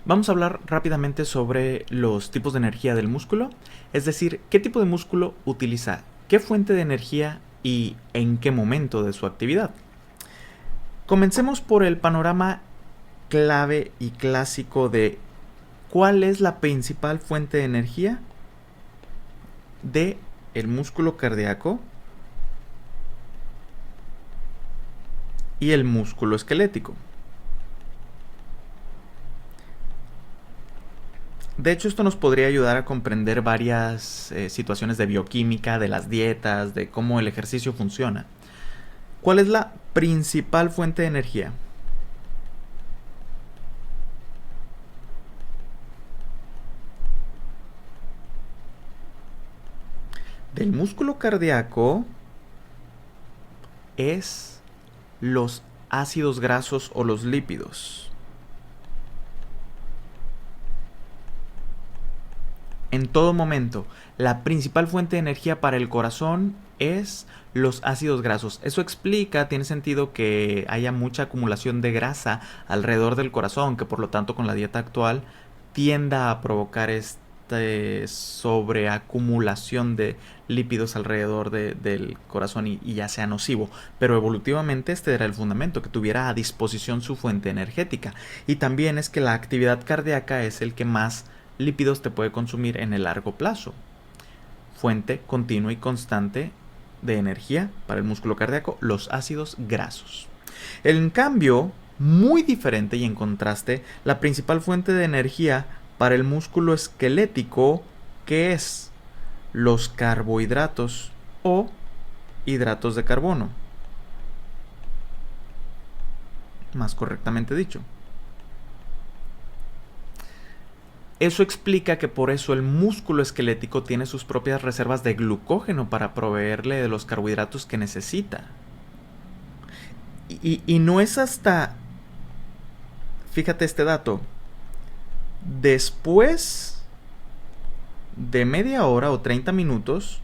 Vamos a hablar rápidamente sobre los tipos de energía del músculo, es decir, qué tipo de músculo utiliza qué fuente de energía y en qué momento de su actividad. Comencemos por el panorama clave y clásico de cuál es la principal fuente de energía de el músculo cardíaco y el músculo esquelético. De hecho, esto nos podría ayudar a comprender varias situaciones de bioquímica, de las dietas, de cómo el ejercicio funciona. ¿Cuál es la principal fuente de energía? Del músculo cardíaco es los ácidos grasos o los lípidos. En todo momento, la principal fuente de energía para el corazón es los ácidos grasos. Eso explica, tiene sentido que haya mucha acumulación de grasa alrededor del corazón, que por lo tanto con la dieta actual tienda a provocar sobreacumulación de lípidos alrededor del corazón y ya sea nocivo. Pero evolutivamente este era el fundamento, que tuviera a disposición su fuente energética. Y también es que la actividad cardíaca es el que más lípidos te puede consumir en el largo plazo. Fuente continua y constante de energía para el músculo cardíaco, los ácidos grasos. En cambio, muy diferente y en contraste, la principal fuente de energía para el músculo esquelético, que es los carbohidratos o hidratos de carbono, más correctamente dicho. Eso explica que por eso el músculo esquelético tiene sus propias reservas de glucógeno para proveerle de los carbohidratos que necesita. Y no es hasta, fíjate este dato, después de media hora o 30 minutos,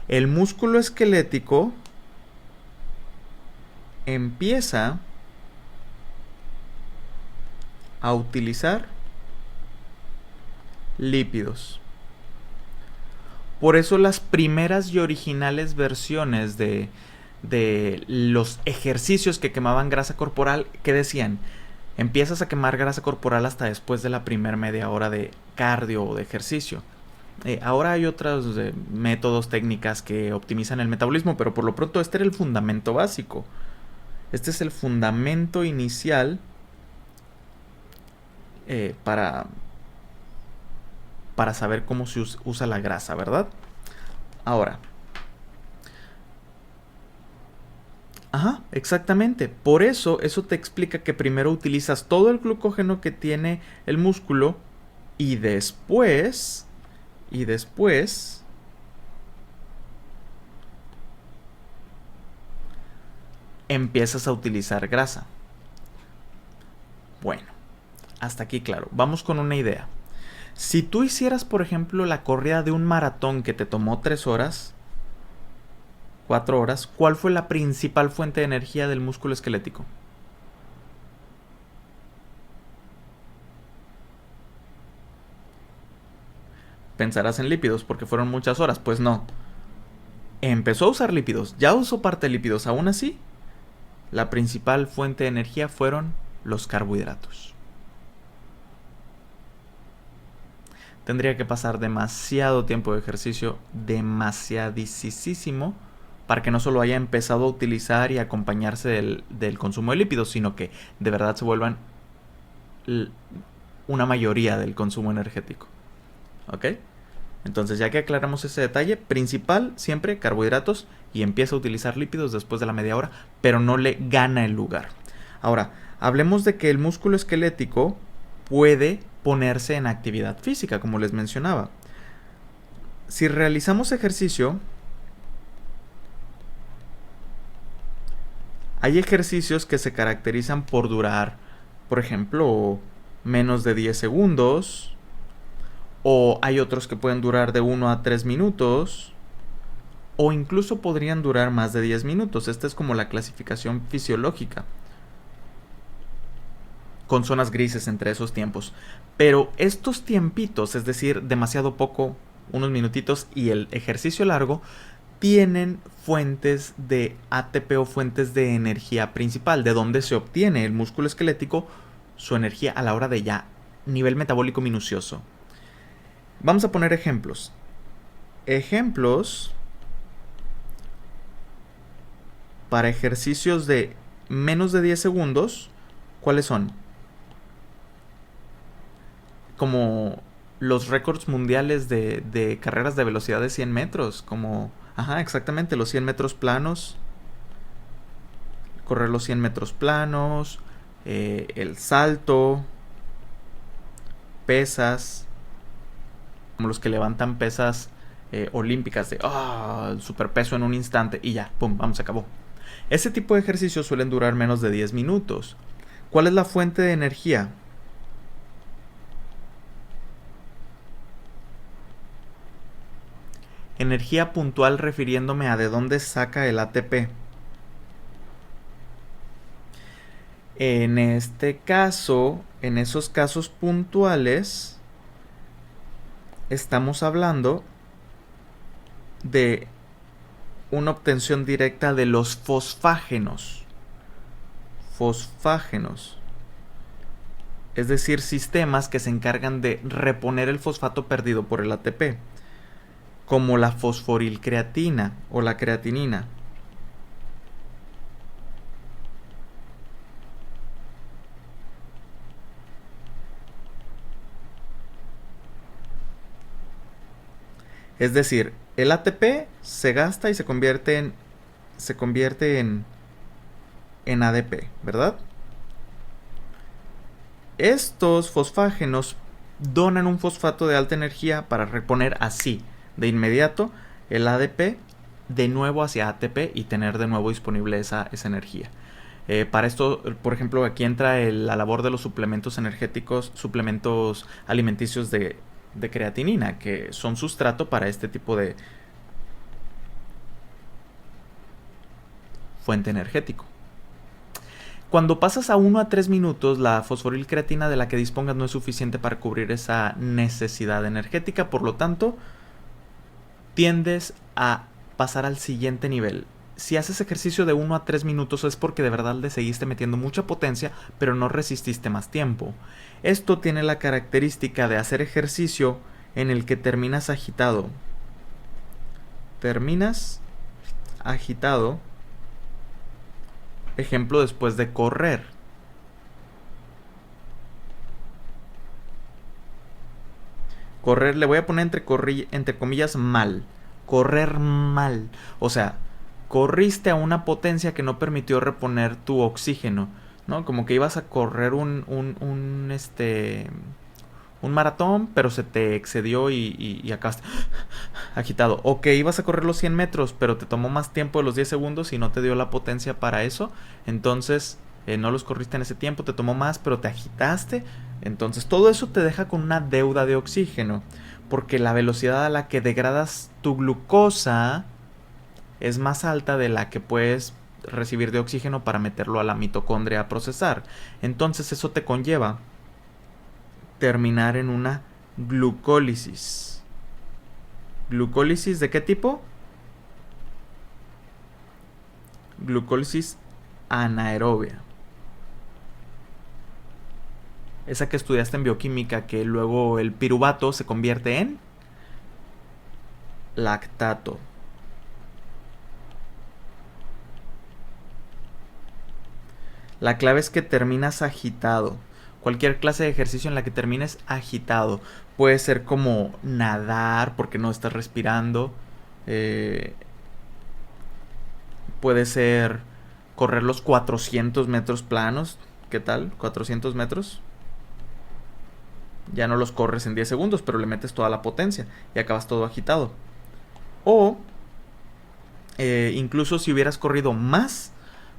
el músculo esquelético empieza a utilizar lípidos. Por eso las primeras y originales versiones de los ejercicios que quemaban grasa corporal, que decían, empiezas a quemar grasa corporal hasta después de la primera media hora de cardio o de ejercicio. Ahora hay otros métodos, técnicas que optimizan el metabolismo, pero por lo pronto este era el fundamento básico. Este es el fundamento inicial para saber cómo se usa la grasa, ¿verdad? Ahora. Ajá, exactamente. Por eso te explica que primero utilizas todo el glucógeno que tiene el músculo y después empiezas a utilizar grasa. Bueno, hasta aquí claro. Vamos con una idea. Si tú hicieras, por ejemplo, la corrida de un maratón que te tomó 3 horas, 4 horas, ¿cuál fue la principal fuente de energía del músculo esquelético? Pensarás en lípidos porque fueron muchas horas. Pues no. Empezó a usar lípidos, ya usó parte de lípidos. Aún así, la principal fuente de energía fueron los carbohidratos. Tendría que pasar demasiado tiempo de ejercicio, demasiadísimo, para que no solo haya empezado a utilizar y acompañarse del consumo de lípidos, sino que de verdad se vuelvan una mayoría del consumo energético. ¿Ok? Entonces, ya que aclaramos ese detalle, principal siempre carbohidratos y empieza a utilizar lípidos después de la media hora, pero no le gana el lugar. Ahora, hablemos de que el músculo esquelético puede ponerse en actividad física, como les mencionaba. Si realizamos ejercicio, hay ejercicios que se caracterizan por durar, por ejemplo, menos de 10 segundos, o hay otros que pueden durar de 1 a 3 minutos, o incluso podrían durar más de 10 minutos. Esta es como la clasificación fisiológica. con zonas grises entre esos tiempos. Pero estos tiempitos, es decir, demasiado poco, unos minutitos y el ejercicio largo, tienen fuentes de ATP o fuentes de energía principal, de donde se obtiene el músculo esquelético su energía a la hora de ya nivel metabólico minucioso. Vamos a poner ejemplos. Ejemplos para ejercicios de menos de 10 segundos, ¿cuáles son? Como los récords mundiales de carreras de velocidad de 100 metros, como, exactamente, los 100 metros planos, correr los 100 metros planos, el salto, pesas, como los que levantan pesas olímpicas de superpeso en un instante y ya, pum, vamos, se acabó. Ese tipo de ejercicios suelen durar menos de 10 minutos. ¿Cuál es la fuente de energía? Energía puntual refiriéndome a de dónde saca el ATP. En este caso, en esos casos puntuales, estamos hablando de una obtención directa de los fosfágenos. Fosfágenos. Es decir, sistemas que se encargan de reponer el fosfato perdido por el ATP, como la fosforilcreatina o la creatinina. Es decir, el ATP se gasta y se convierte en ADP, ¿verdad? Estos fosfágenos donan un fosfato de alta energía para reponer así, de inmediato, el ADP de nuevo hacia ATP y tener de nuevo disponible esa energía. Para esto, por ejemplo, aquí entra la labor de los suplementos energéticos, suplementos alimenticios de creatinina, que son sustrato para este tipo de fuente energético. Cuando pasas a 1 a 3 minutos, la fosforilcreatina de la que dispongas no es suficiente para cubrir esa necesidad energética, por lo tanto, tiendes a pasar al siguiente nivel. Si haces ejercicio de 1 a 3 minutos es porque de verdad le seguiste metiendo mucha potencia, pero no resististe más tiempo. Esto tiene la característica de hacer ejercicio en el que terminas agitado. Terminas agitado. Ejemplo, después de correr. Correr, le voy a poner entre comillas mal. Correr mal. O sea, corriste a una potencia que no permitió reponer tu oxígeno, ¿no? Como que ibas a correr un maratón, pero se te excedió y acabaste agitado. O que ibas a correr los 100 metros, pero te tomó más tiempo de los 10 segundos y no te dio la potencia para eso. Entonces, no los corriste en ese tiempo, te tomó más, pero te agitaste. Entonces, todo eso te deja con una deuda de oxígeno, porque la velocidad a la que degradas tu glucosa es más alta de la que puedes recibir de oxígeno para meterlo a la mitocondria a procesar. Entonces eso te conlleva terminar en una glucólisis. ¿Glucólisis de qué tipo? Glucólisis anaerobia. Esa que estudiaste en bioquímica, que luego el piruvato se convierte en lactato. La clave es que terminas agitado. Cualquier clase de ejercicio en la que termines agitado. Puede ser como nadar porque no estás respirando. Puede ser correr los 400 metros planos. ¿Qué tal? 400 metros. Ya no los corres en 10 segundos, pero le metes toda la potencia y acabas todo agitado. O incluso si hubieras corrido más,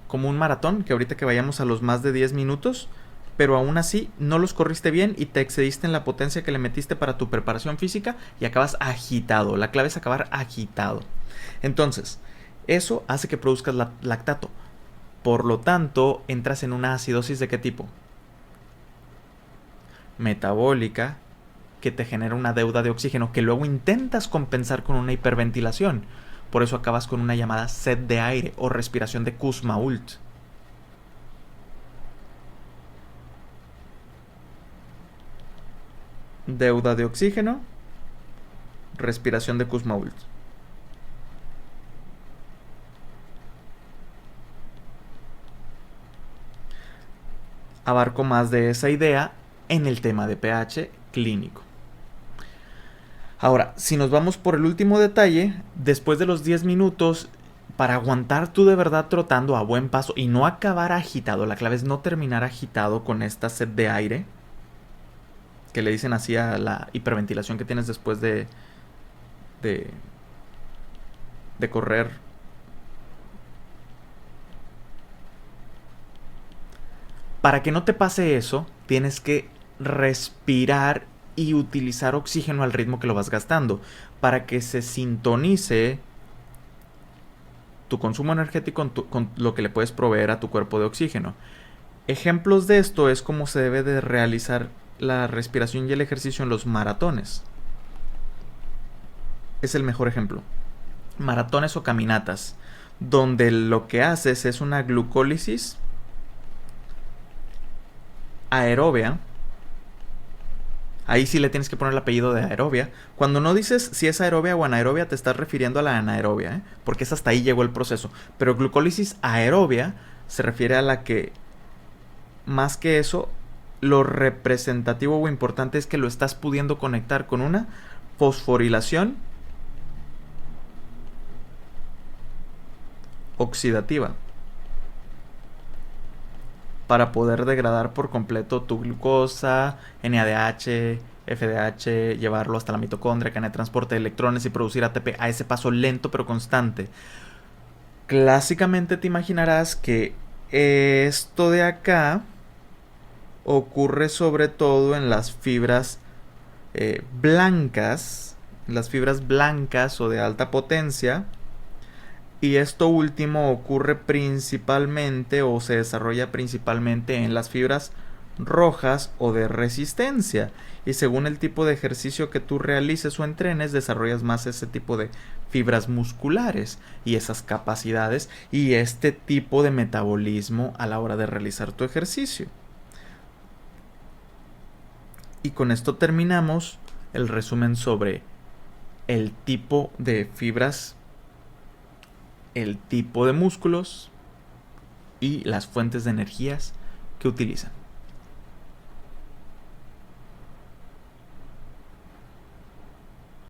como un maratón, que ahorita que vayamos a los más de 10 minutos, pero aún así no los corriste bien y te excediste en la potencia que le metiste para tu preparación física y acabas agitado. La clave es acabar agitado. Entonces, eso hace que produzcas lactato. Por lo tanto, entras en una acidosis ¿de qué tipo? metabólica que te genera una deuda de oxígeno que luego intentas compensar con una hiperventilación. Por eso acabas con una llamada sed de aire o respiración de Kussmault. Deuda de oxígeno, respiración de Kussmault. Abarco más de esa idea en el tema de pH clínico. Ahora, si nos vamos por el último detalle, después de los 10 minutos, para aguantar tú de verdad trotando a buen paso y no acabar agitado, la clave es no terminar agitado con esta sed de aire, que le dicen así a la hiperventilación que tienes después de correr. Para que no te pase eso, tienes que respirar y utilizar oxígeno al ritmo que lo vas gastando, para que se sintonice tu consumo energético con lo que le puedes proveer a tu cuerpo de oxígeno. Ejemplos de esto es cómo se debe de realizar la respiración y el ejercicio en los maratones. Es el mejor ejemplo. Maratones o caminatas, donde lo que haces es una glucólisis aerobia. Ahí sí le tienes que poner el apellido de aerobia. Cuando no dices si es aerobia o anaerobia, te estás refiriendo a la anaerobia, porque es hasta ahí llegó el proceso. Pero glucólisis aerobia se refiere a la que, más que eso, lo representativo o importante es que lo estás pudiendo conectar con una fosforilación oxidativa para poder degradar por completo tu glucosa, NADH, FDH, llevarlo hasta la mitocondria, cadena de transporte de electrones y producir ATP a ese paso lento pero constante. Clásicamente te imaginarás que esto de acá ocurre sobre todo en las fibras blancas, las fibras blancas o de alta potencia. Y esto último ocurre principalmente o se desarrolla principalmente en las fibras rojas o de resistencia. Y según el tipo de ejercicio que tú realices o entrenes, desarrollas más ese tipo de fibras musculares y esas capacidades y este tipo de metabolismo a la hora de realizar tu ejercicio. Y con esto terminamos el resumen sobre el tipo de fibras, el tipo de músculos y las fuentes de energías que utilizan.